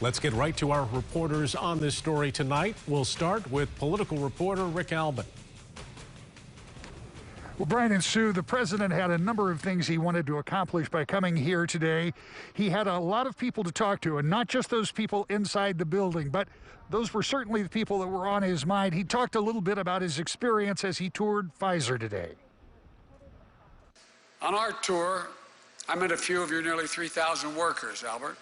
Let's get right to our reporters on this story tonight. We'll start with political reporter Rick Albin. Well, Brian and Sue, the president had a number of things he wanted to accomplish by coming here today. He had a lot of people to talk to, and not just those people inside the building, but those were certainly the people that were on his mind. He talked a little bit about his experience as he toured Pfizer today. On our tour, I met a few of your nearly 3,000 workers, Albert.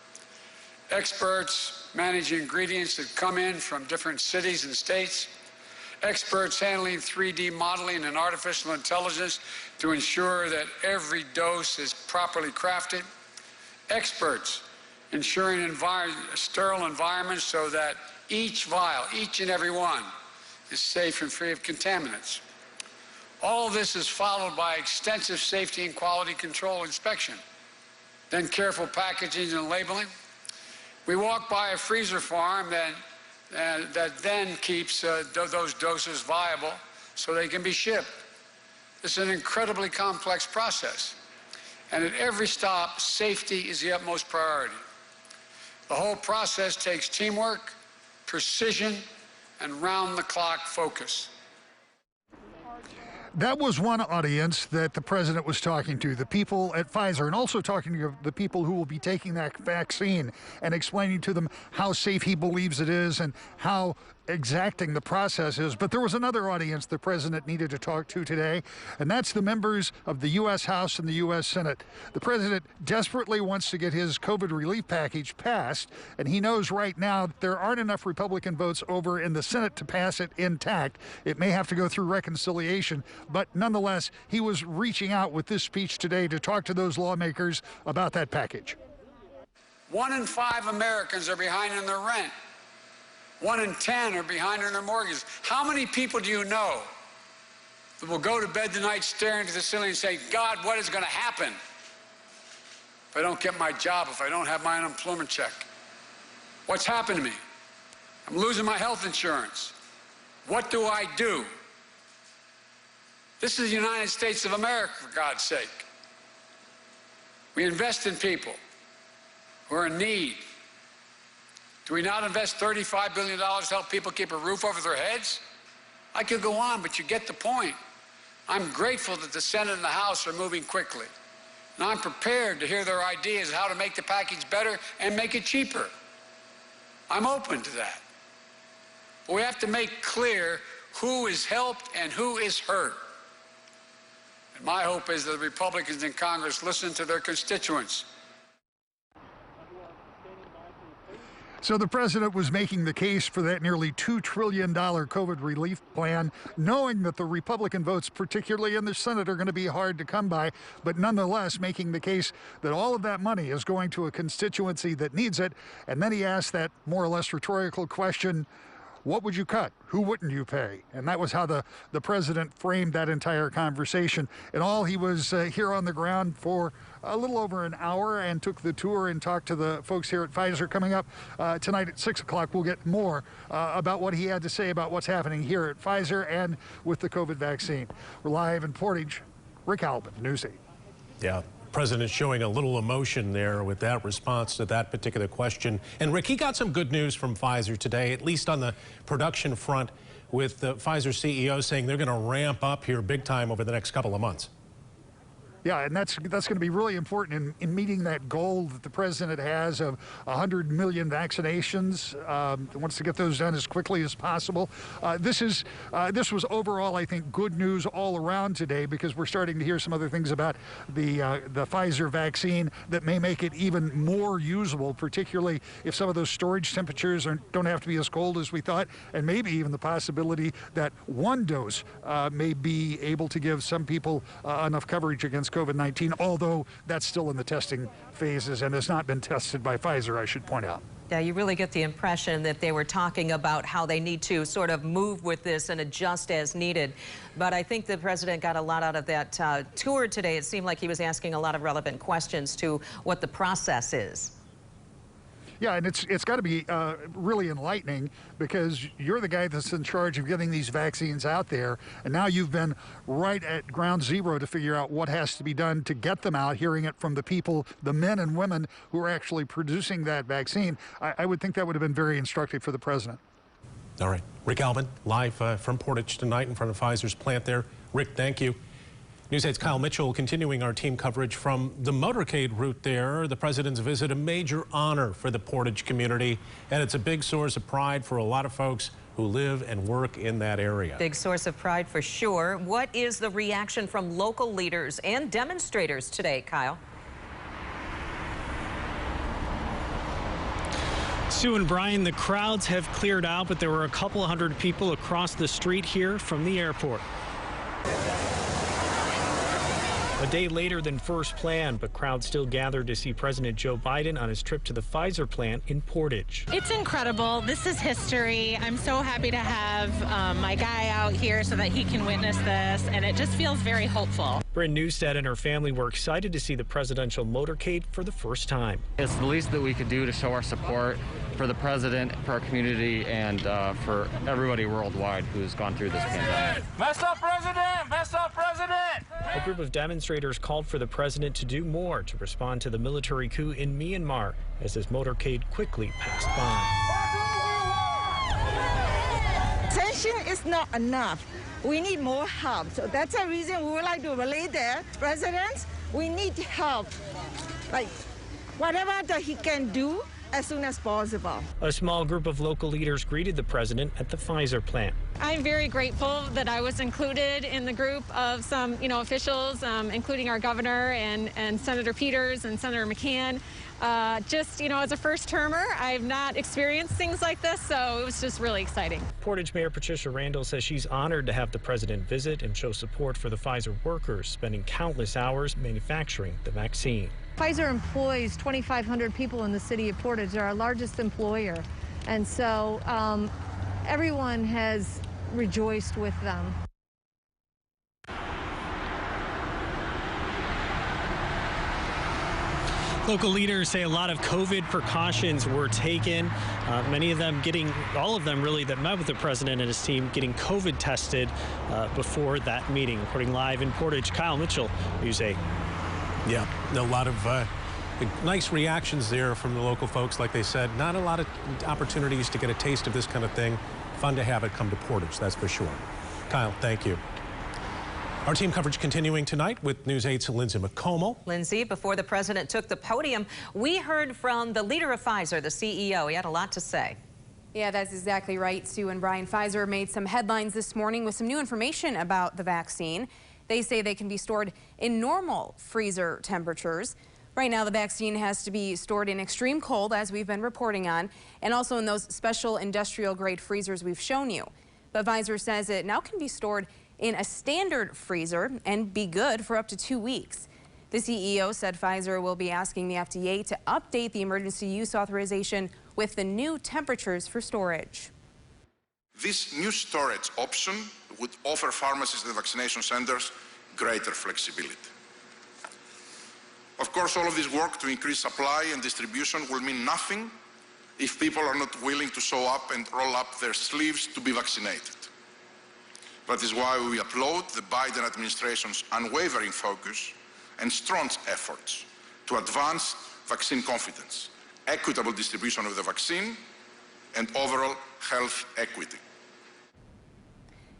Experts managing ingredients that come in from different cities and states. Experts handling 3D modeling and artificial intelligence to ensure that every dose is properly crafted. Experts ensuring sterile environments so that each vial, each and every one, is safe and free of contaminants. All of this is followed by extensive safety and quality control inspection, then careful packaging and labeling. We walk by a freezer farm that then keeps those doses viable so they can be shipped. It's an incredibly complex process. And at every stop, safety is the utmost priority. The whole process takes teamwork, precision, and round-the-clock focus. That was one audience that the president was talking to, the people at Pfizer, and also talking to the people who will be taking that vaccine and explaining to them how safe he believes it is and how exacting the process is. But there was another audience the president needed to talk to today, and that's the members of the U.S. House and the U.S. Senate. The president desperately wants to get his COVID relief package passed, and he knows right now that there aren't enough Republican votes over in the Senate to pass it intact. It may have to go through reconciliation, but nonetheless, he was reaching out with this speech today to talk to those lawmakers about that package. 1 in 5 Americans are behind in their rent. 1 in 10 are behind on their mortgages. How many people do you know that will go to bed tonight staring into the ceiling and say, God, what is going to happen if I don't get my job, if I don't have my unemployment check? What's happened to me? I'm losing my health insurance. What do I do? This is the United States of America, for God's sake. We invest in people who are in need. Do we not invest $35 billion to help people keep a roof over their heads? I could go on, but you get the point. I'm grateful that the Senate and the House are moving quickly. And I'm prepared to hear their ideas how to make the package better and make it cheaper. I'm open to that. But we have to make clear who is helped and who is hurt. And my hope is that the Republicans in Congress listen to their constituents. So the president was making the case for that nearly $2 trillion COVID relief plan, knowing that the Republican votes, particularly in the Senate, are going to be hard to come by, but nonetheless making the case that all of that money is going to a constituency that needs it. And then he asked that more or less rhetorical question, what would you cut? Who wouldn't you pay? And that was how the president framed that entire conversation. In all, he was here on the ground for a little over an hour and took the tour and talked to the folks here at Pfizer. Coming up tonight at 6 o'clock, we'll get more about what he had to say about what's happening here at Pfizer and with the COVID vaccine. We're live in Portage. Rick Albin, News 8. Yeah. President showing a little emotion there with that response to that particular question. And Rick, he got some good news from Pfizer today, at least on the production front, with the Pfizer CEO saying they're going to ramp up here big time over the next couple of months. Yeah, and that's going to be really important in meeting that goal that the president has of 100 million vaccinations. Wants to get those done as quickly as possible. This was overall, I think, good news all around today, because we're starting to hear some other things about the Pfizer vaccine that may make it even more usable, particularly if some of those storage temperatures don't have to be as cold as we thought, and maybe even the possibility that one dose may be able to give some people enough coverage against COVID-19, although that's still in the testing phases and has not been tested by Pfizer, I should point out. Yeah, you really get the impression that they were talking about how they need to sort of move with this and adjust as needed. But I think the president got a lot out of that tour today. It seemed like he was asking a lot of relevant questions to what the process is. Yeah, and it's got to be really enlightening, because you're the guy that's in charge of getting these vaccines out there, and now you've been right at ground zero to figure out what has to be done to get them out, hearing it from the people, the men and women who are actually producing that vaccine. I would think that would have been very instructive for the president. All right. Rick Albin, live from Portage tonight in front of Pfizer's plant there. Rick, thank you. News 8's Kyle Mitchell continuing our team coverage from the motorcade route there. The president's visit, a major honor for the Portage community, and it's a big source of pride for a lot of folks who live and work in that area. Big source of pride for sure. What is the reaction from local leaders and demonstrators today, Kyle? Sue and Brian, the crowds have cleared out, but there were a couple hundred people across the street here from the airport. A day later than first planned, but crowds still gathered to see President Joe Biden on his trip to the Pfizer plant in Portage. It's incredible. This is history. I'm so happy to have my guy out here so that he can witness this, and it just feels very hopeful. Bryn Newstead and her family were excited to see the presidential motorcade for the first time. It's the least that we could do to show our support for the president, for our community, and for everybody worldwide who's gone through this pandemic. Mess up, President! Mess up, President! A group of demonstrators called for the president to do more to respond to the military coup in Myanmar as his motorcade quickly passed by. Attention is not enough. We need more help. So that's the reason we would like to relay there. President, we need help. Like, whatever that he can do as soon as possible. A small group of local leaders greeted the president at the Pfizer plant. I'm very grateful that I was included in the group of some, officials, including our governor and Senator Peters and Senator McCann. As a first-termer, I've not experienced things like this, so it was just really exciting. Portage Mayor Patricia Randall says she's honored to have the president visit and show support for the Pfizer workers, spending countless hours manufacturing the vaccine. Pfizer employs 2,500 people in the city of Portage. They're our largest employer, and so everyone has rejoiced with them. Local leaders say a lot of COVID precautions were taken. Many of them all of them really that met with the president and his team getting COVID tested before that meeting. Reporting live in Portage, Kyle Mitchell, News 8. Yeah, a lot of nice reactions there from the local folks. Like they said, not a lot of opportunities to get a taste of this kind of thing. Fun to have it come to Portage, that's for sure. Kyle, thank you. Our team coverage continuing tonight with News 8's Lindsay McComal. Lindsay, before the president took the podium, we heard from the leader of Pfizer, the CEO. He had a lot to say. Yeah, that's exactly right, Sue and Brian. Pfizer made some headlines this morning with some new information about the vaccine. They say they can be stored in normal freezer temperatures. Right now, the vaccine has to be stored in extreme cold, as we've been reporting on, and also in those special industrial-grade freezers we've shown you. But Pfizer says it now can be stored in a standard freezer and be good for up to 2 weeks. The CEO said Pfizer will be asking the FDA to update the emergency use authorization with the new temperatures for storage. This new storage option would offer pharmacists and vaccination centers greater flexibility. Of course, all of this work to increase supply and distribution will mean nothing if people are not willing to show up and roll up their sleeves to be vaccinated. That is why we applaud the Biden administration's unwavering focus and strong efforts to advance vaccine confidence, equitable distribution of the vaccine, and overall health equity.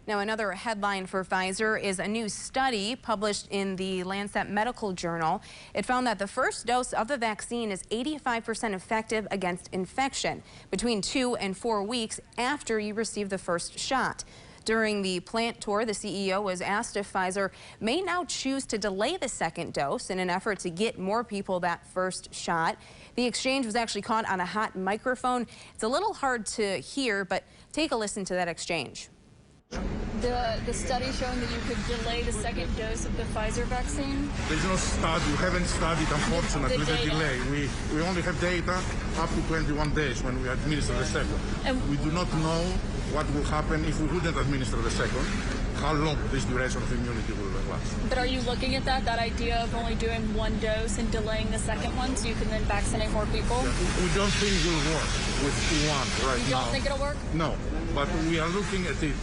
Now, another headline for Pfizer is a new study published in the Lancet Medical Journal. It found that the first dose of the vaccine is 85% effective against infection between 2 and 4 weeks after you receive the first shot. During the plant tour, the CEO was asked if Pfizer may now choose to delay the second dose in an effort to get more people that first shot. The exchange was actually caught on a hot microphone. It's a little hard to hear, but take a listen to that exchange. The study showing that you could delay the second dose of the Pfizer vaccine? There's no study. We haven't studied, unfortunately, the delay. We only have data up to 21 days when we administer the second. We do not know what will happen if we wouldn't administer the second. how long this duration of immunity will last. But are you looking at that idea of only doing one dose and delaying the second one so you can then vaccinate more people? We don't think it will work with one right now. You don't think it'll work? No, but we are looking at it.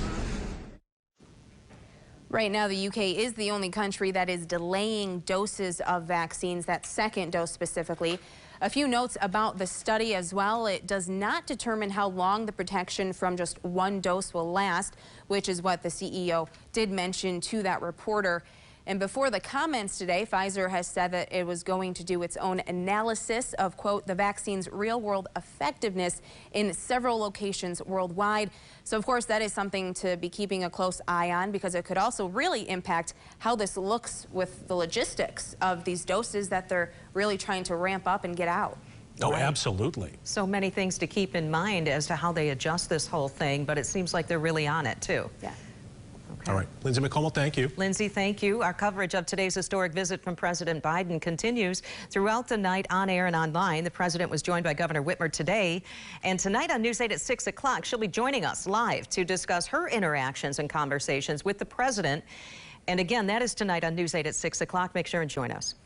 Right now, the UK is the only country that is delaying doses of vaccines, that second dose specifically. A few notes about the study as well. It does not determine how long the protection from just one dose will last, which is what the CEO did mention to that reporter. And before the comments today, Pfizer has said that it was going to do its own analysis of, quote, the vaccine's real-world effectiveness in several locations worldwide. So, of course, that is something to be keeping a close eye on because it could also really impact how this looks with the logistics of these doses that they're really trying to ramp up and get out. Oh, absolutely. So many things to keep in mind as to how they adjust this whole thing, but it seems like they're really on it, too. Yeah. All right. Lindsay McComal, thank you. Lindsay, thank you. Our coverage of today's historic visit from President Biden continues throughout the night on air and online. The president was joined by Governor Whitmer today. And tonight on News 8 at 6 o'clock, she'll be joining us live to discuss her interactions and conversations with the president. And again, that is tonight on News 8 at 6 o'clock. Make sure and join us.